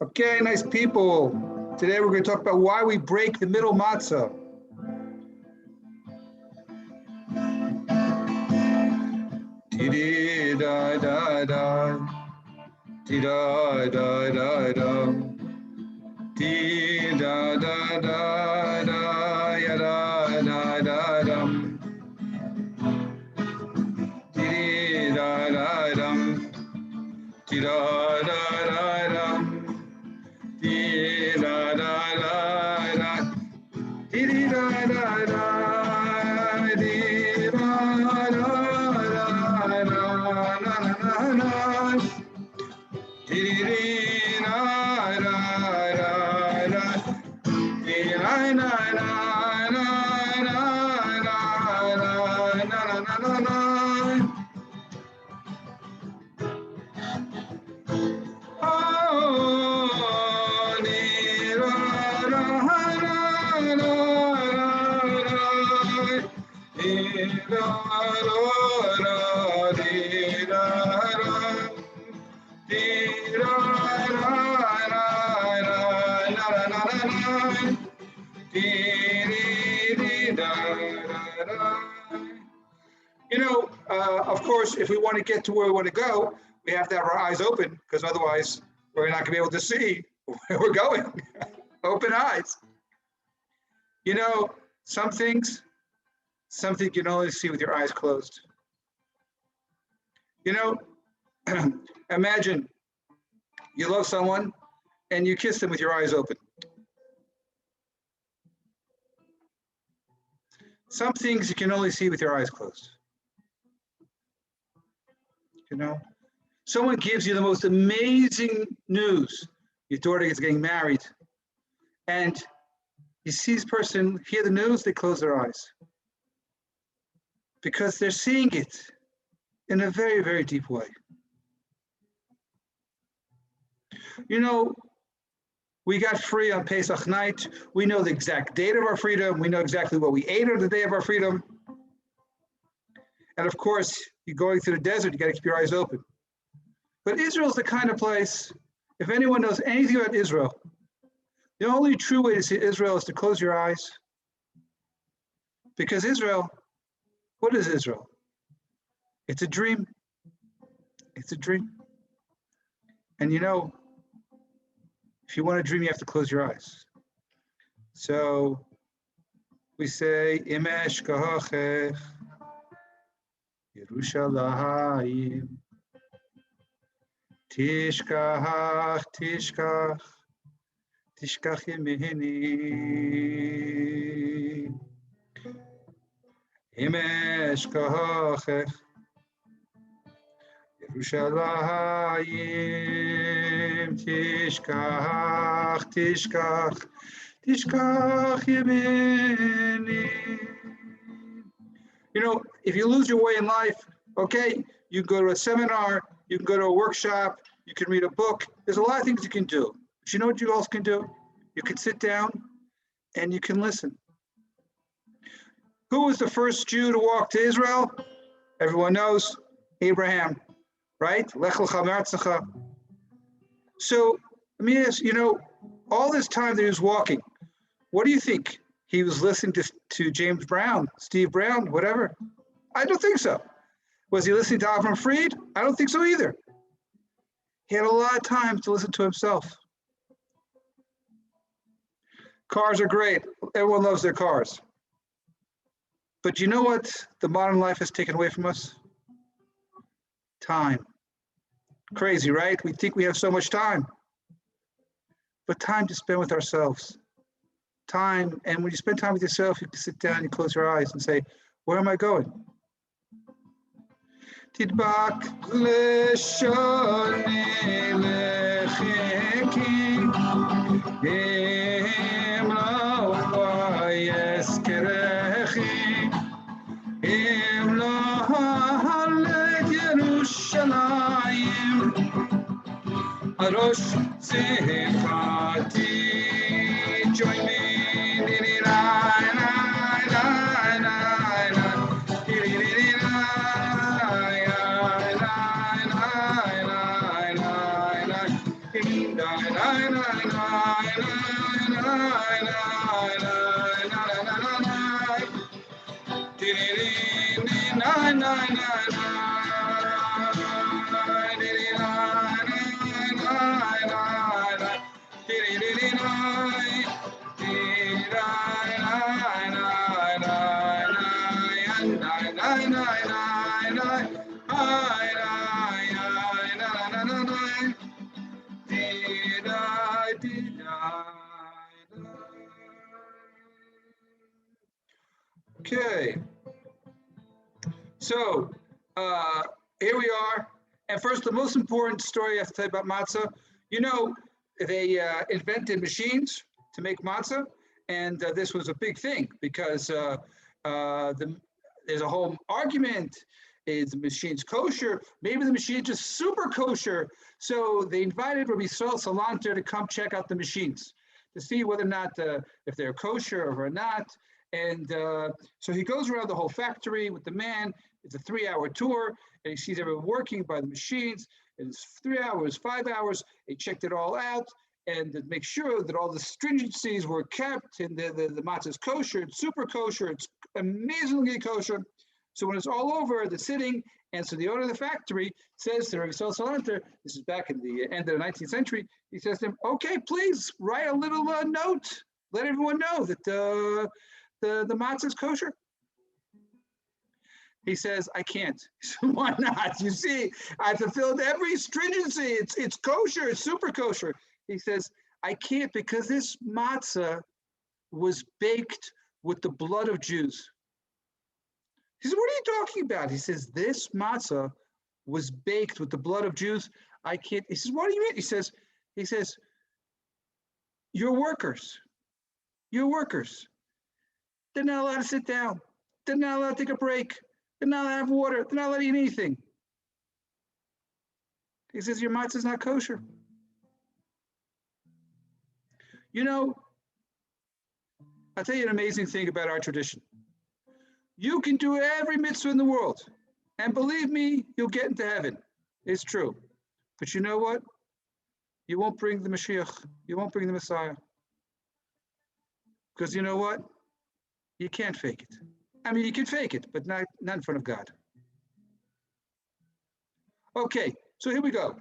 Okay, nice people. Today we're going to talk about why we break the middle matzah. Dee-dee-da-da-da. Dee-da-da-da-da. Dee-da-da-da-da-ya-da-da-da-dum. Dee-dee-da-da-dum. Dee-da-da-da-dum. Dee-da-da-da-da. Dee-dee-da-da-da. Of course, if we want to get to where we want to go, we have to have our eyes open, because otherwise we're not going to be able to see where we're going. Open eyes. Some things you can only see with your eyes closed. Imagine you love someone and you kiss them with your eyes open. Some things you can only see with your eyes closed. Someone gives you the most amazing news. Your daughter is getting married, and you see this person hear the news, they close their eyes because they're seeing it in a very, very deep way. We got free on Pesach night. We know the exact date of our freedom. We know exactly what we ate on the day of our freedom. And of course, you're going through the desert, you got to keep your eyes open. But Israel's the kind of place, if anyone knows anything about Israel, the only true way to see Israel is to close your eyes. Because Israel, what is Israel? It's a dream. It's a dream. And if you want to dream, you have to close your eyes. So we say, Imesh kahachech, Yerushalayim, Tishkach, Tishkach, Tishkach Yemini, Imesh kahachech, Yerushalayim, Tishkach, Tishkach, Tishkach Yemini. If you lose your way in life, okay, you can go to a seminar, you can go to a workshop, you can read a book. There's a lot of things you can do. But you know what you also can do? You can sit down and you can listen. Who was the first Jew to walk to Israel? Everyone knows, Abraham, right? Lech lecha Matzah. So let me ask, all this time that he was walking, what do you think? He was listening to James Brown, Steve Brown, whatever? I don't think so. Was he listening to Avram Fried? I don't think so either. He had a lot of time to listen to himself. Cars are great. Everyone loves their cars. But you know what the modern life has taken away from us? Time. Crazy, right? We think we have so much time. But time to spend with ourselves. Time, and when you spend time with yourself, you can sit down, you close your eyes and say, where am I going? Tidbak leshoni lecheki imlo yeskerechi imlo halet Yerushalayim arosh zifati. Join me. Okay, so here we are. And first, the most important story I have to tell you about matzah. You know, they invented machines to make matzah, and this was a big thing because there's a whole argument. Is the machine's kosher? Maybe the machine's just super kosher. So they invited Rabbi Author to come check out the machines to see whether or not if they're kosher or not. And so he goes around the whole factory with the man. It's a 3-hour tour, and he sees everyone working by the machines. And it's 3 hours, 5 hours. He checked it all out and to make sure that all the stringencies were kept, and the matzah is kosher, it's super kosher, it's amazingly kosher. So when it's all over, they're sitting, and so the owner of the factory says to Rabbi Author, this is back in the end of the 19th century, he says to him, okay, please write a little note, let everyone know that the matzah is kosher. He says, I can't. Why not? You see, I fulfilled every stringency. It's kosher, it's super kosher. He says, I can't because this matzah was baked with the blood of Jews. He says, what are you talking about? He says, this matzah was baked with the blood of Jews. I can't. He says, what do you mean? He says, your workers. They're not allowed to sit down. They're not allowed to take a break. They're not allowed to have water. They're not allowed to eat anything. He says, your matzah is not kosher. You know, I'll tell you an amazing thing about our tradition. You can do every mitzvah in the world, and believe me, you'll get into heaven. It's true. But you know what? You won't bring the Mashiach. You won't bring the Messiah. Because you know what? You can't fake it. I mean, you can fake it, but not in front of God. Okay, so here we go.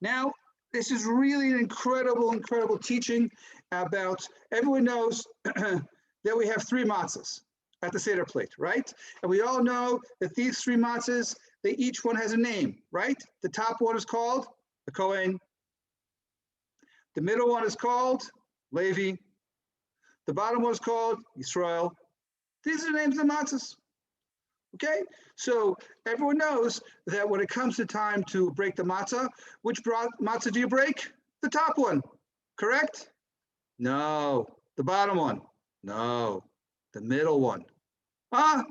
Now, this is really an incredible teaching about, everyone knows that we have 3 matzahs at the Seder plate, right? And we all know that these 3 matzahs, each one has a name, right? The top one is called the Kohen. The middle one is called Levi. The bottom one is called Yisrael. These are the names of the matzahs. Okay, so everyone knows that when it comes to time to break the matzah, which matzah do you break? The top one, correct? No. The bottom one? No. The middle one. Why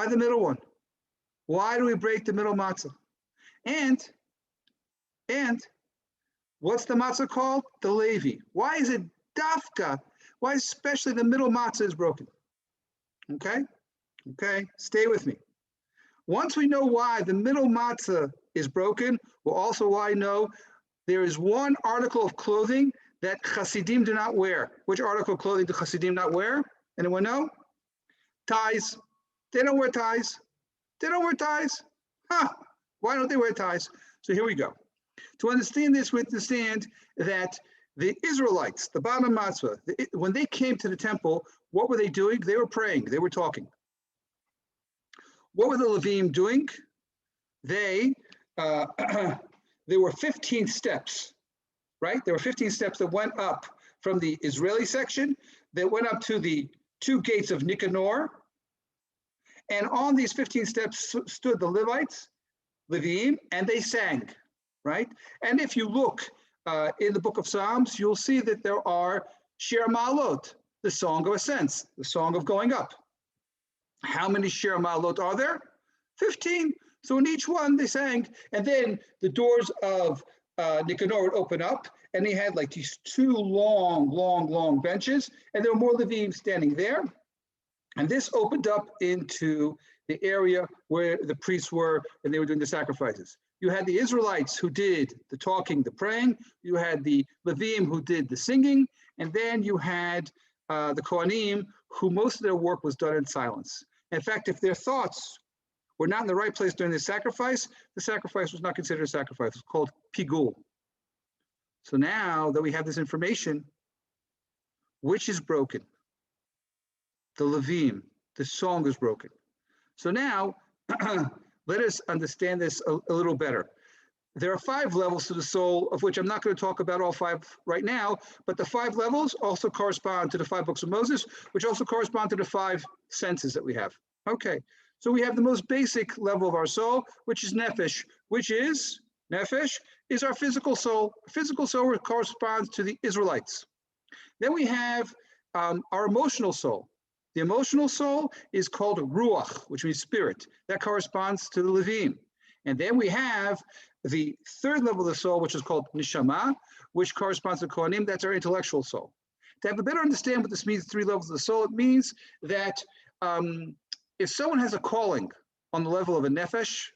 the middle one? Why do we break the middle matzah? And what's the matzah called? The Levi. Why is it dafka? Why especially the middle matzah is broken? Okay, stay with me. Once we know why the middle matzah is broken, we'll also know there is one article of clothing that Hasidim do not wear. Which article of clothing do Hasidim not wear? Anyone know? Ties. They don't wear ties. Why don't they wear ties? So here we go. To understand this, we understand that the Israelites, the bottom matzah, when they came to the temple, what were they doing? They were praying. They were talking. What were the Levim doing? There were 15 steps, right? There were 15 steps that went up from the Israeli section, that went up to the 2 gates of Nicanor. And on these 15 steps stood the Levites, Levim, and they sang, right? And if you look in the book of Psalms, you'll see that there are Shir Ma'alot, the song of ascents, the song of going up. How many Shir Ma'alot are there? 15. So in each one they sang, and then the doors of Nicanor would open up, and they had like these 2 long benches, and there were more Levim standing there. And this opened up into the area where the priests were, and they were doing the sacrifices. You had the Israelites who did the talking, the praying. You had the Levim who did the singing. And then you had the Kohanim, who most of their work was done in silence. In fact, if their thoughts were not in the right place during the sacrifice was not considered a sacrifice. It's called pigul. So now that we have this information, which is broken? The Levim, the song is broken. So now, let us understand this a little better. There are 5 levels to the soul, of which I'm not going to talk about all 5 right now, but the 5 levels also correspond to the 5 books of Moses, which also correspond to the 5 senses that we have. Okay, so we have the most basic level of our soul, which is nefesh, nefesh is our physical soul. Physical soul corresponds to the Israelites. Then we have our emotional soul. The emotional soul is called ruach, which means spirit. That corresponds to the Levim. And then we have the 3rd level of the soul, which is called neshama, which corresponds to Kohanim. That's our intellectual soul. To have a better understand what this means, 3 levels of the soul, it means that if someone has a calling on the level of a nefesh,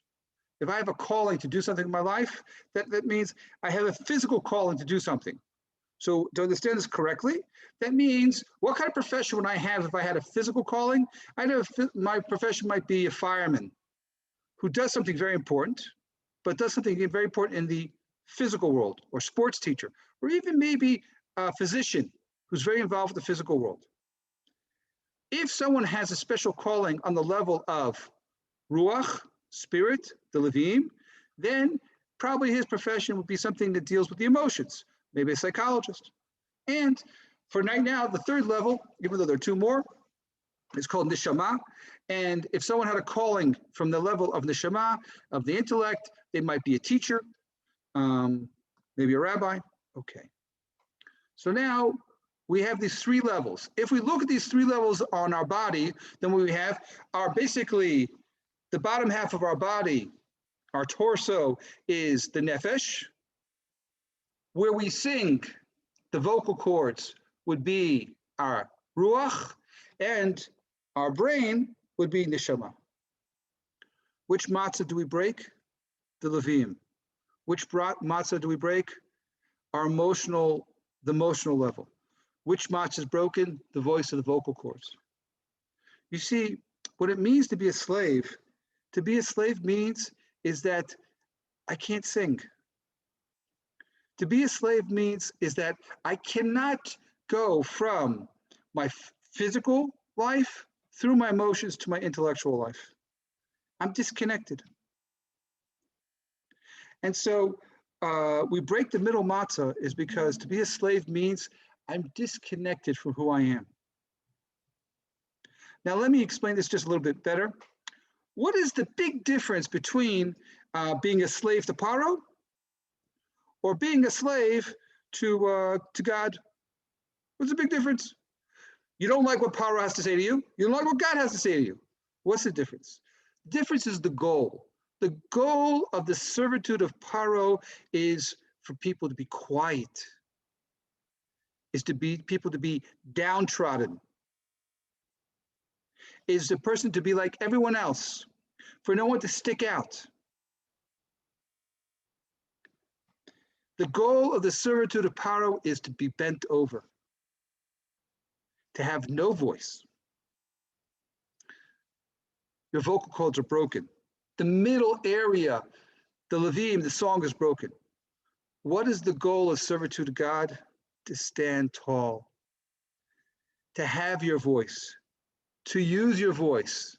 if I have a calling to do something in my life, that means I have a physical calling to do something. So to understand this correctly, that means what kind of profession would I have if I had a physical calling? My profession might be a fireman who does something very important, but does something very important in the physical world, or sports teacher, or even maybe a physician who's very involved with the physical world. If someone has a special calling on the level of ruach, spirit, the Levim, then probably his profession would be something that deals with the emotions, maybe a psychologist. And for right now, the 3rd level, even though there are 2 more, is called neshama. And if someone had a calling from the level of neshama, of the intellect, they might be a teacher, maybe a rabbi. Okay. So now we have these 3 levels. If we look at these 3 levels on our body, then what we have are basically the bottom half of our body, our torso, is the nefesh. Where we sing, the vocal cords would be our ruach, and our brain would be neshama. Which matzah do we break? The Levim. Which matzah do we break? The emotional level. Which matzah is broken? The voice of the vocal cords. You see, what it means to be a slave means is that I can't sing. To be a slave means is that I cannot go from my physical life through my emotions to my intellectual life. I'm disconnected. And so we break the middle matzah is because to be a slave means I'm disconnected from who I am. Now let me explain this just a little bit better. What is the big difference between being a slave to Paro or being a slave to God? What's the big difference? You don't like what Paro has to say to you. You don't like what God has to say to you. What's the difference? The difference is the goal. The goal of the servitude of Paro is for people to be quiet, is to be people to be downtrodden, is the person to be like everyone else, for no one to stick out. The goal of the servitude of Paro is to be bent over, to have no voice. Your vocal cords are broken. The middle area, the Levim, the song is broken. What is the goal of servitude to God? To stand tall, to have your voice, to use your voice.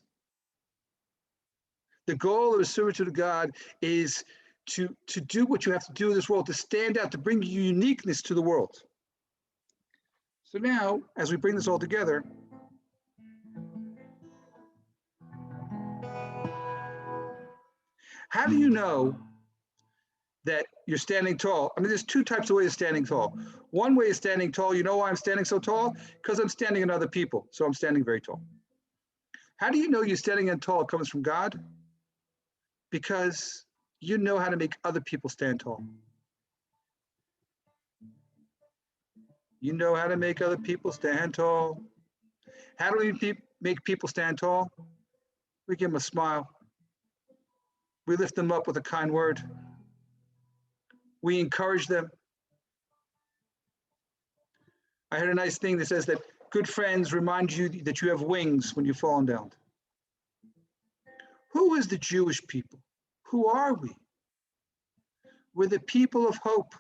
The goal of the servitude to God is to do what you have to do in this world, to stand out, to bring uniqueness to the world. So now, as we bring this all together, how do you know that you're standing tall? I mean, there's 2 types of ways of standing tall. One way is standing tall. You know why I'm standing so tall? Because I'm standing in other people, so I'm standing very tall. How do you know you're standing in tall? It comes from God. Because you know how to make other people stand tall. You know how to make other people stand tall. How do we make people stand tall? We give them a smile. We lift them up with a kind word. We encourage them. I heard a nice thing that says that good friends remind you that you have wings when you've fallen down. Who is the Jewish people? Who are we? We're the people of hope.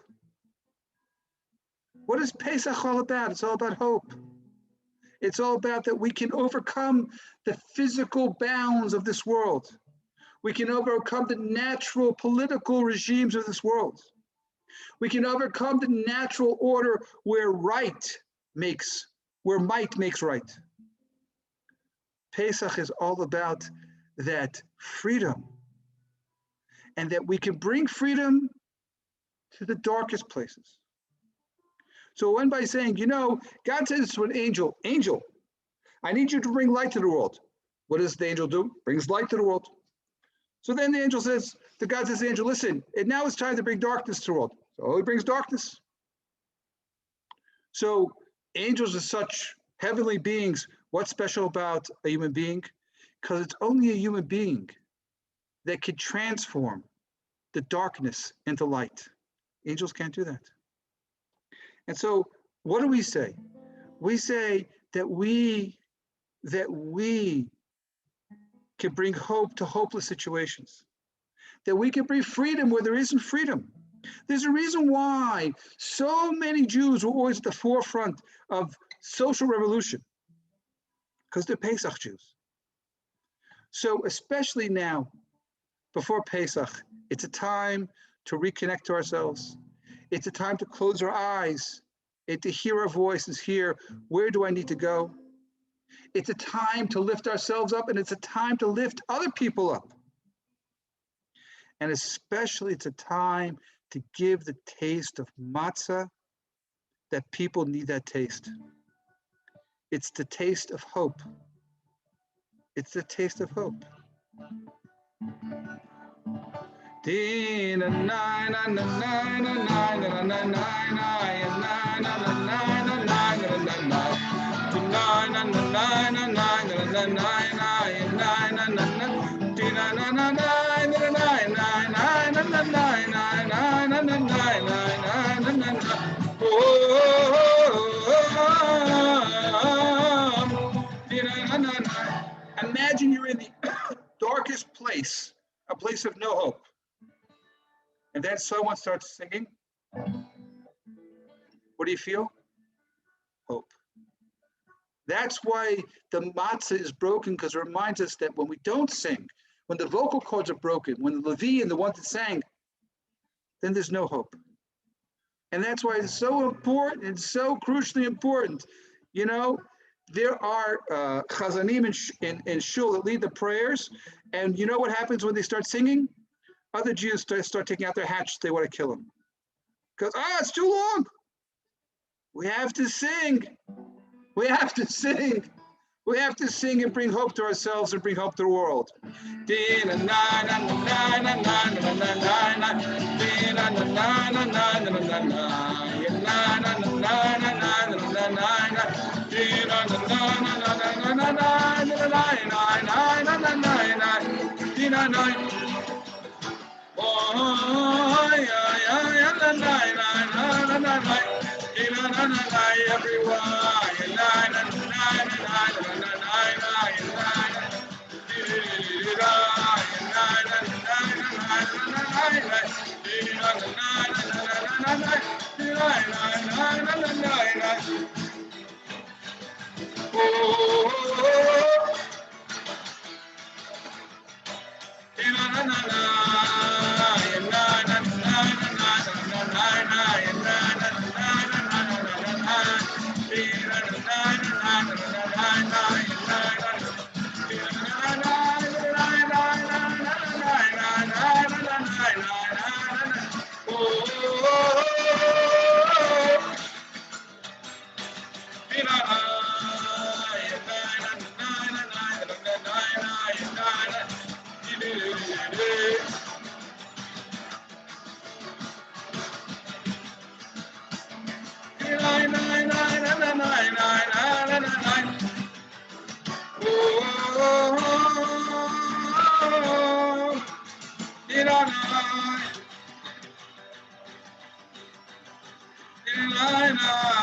What is Pesach all about? It's all about hope. It's all about that we can overcome the physical bounds of this world. We can overcome the natural political regimes of this world. We can overcome the natural order where might makes right. Pesach is all about that freedom, and that we can bring freedom to the darkest places. So when by saying, God says to an angel, I need you to bring light to the world. What does the angel do? Brings light to the world. So then the angel says, God says to the angel, listen, now it's time to bring darkness to the world. So he brings darkness. So angels are such heavenly beings. What's special about a human being? Because it's only a human being that can transform the darkness into light. Angels can't do that. And so what do we say? We say that we can bring hope to hopeless situations, that we can bring freedom where there isn't freedom. There's a reason why so many Jews were always at the forefront of social revolution, because they're Pesach Jews. So especially now, before Pesach, it's a time to reconnect to ourselves. It's a time to close our eyes and to hear our voices, hear, where do I need to go? It's a time to lift ourselves up, and it's a time to lift other people up. And especially it's a time to give the taste of matzah, that people need that taste. It's the taste of hope. It's the taste of hope. Imagine you're in the darkest place, a place of no hope. And then someone starts singing. What do you feel? Hope. That's why the matzah is broken, because it reminds us that when we don't sing, when the vocal cords are broken, when the Levi and the one that sang, then there's no hope. And that's why it's so important, it's so crucially important. There are chazanim in shul that lead the prayers, and you know what happens when they start singing? Other Jews start taking out their hatchets. They want to kill them. Because, it's too long. We have to sing. We have to sing. We have to sing and bring hope to ourselves and bring hope to the world. na, na.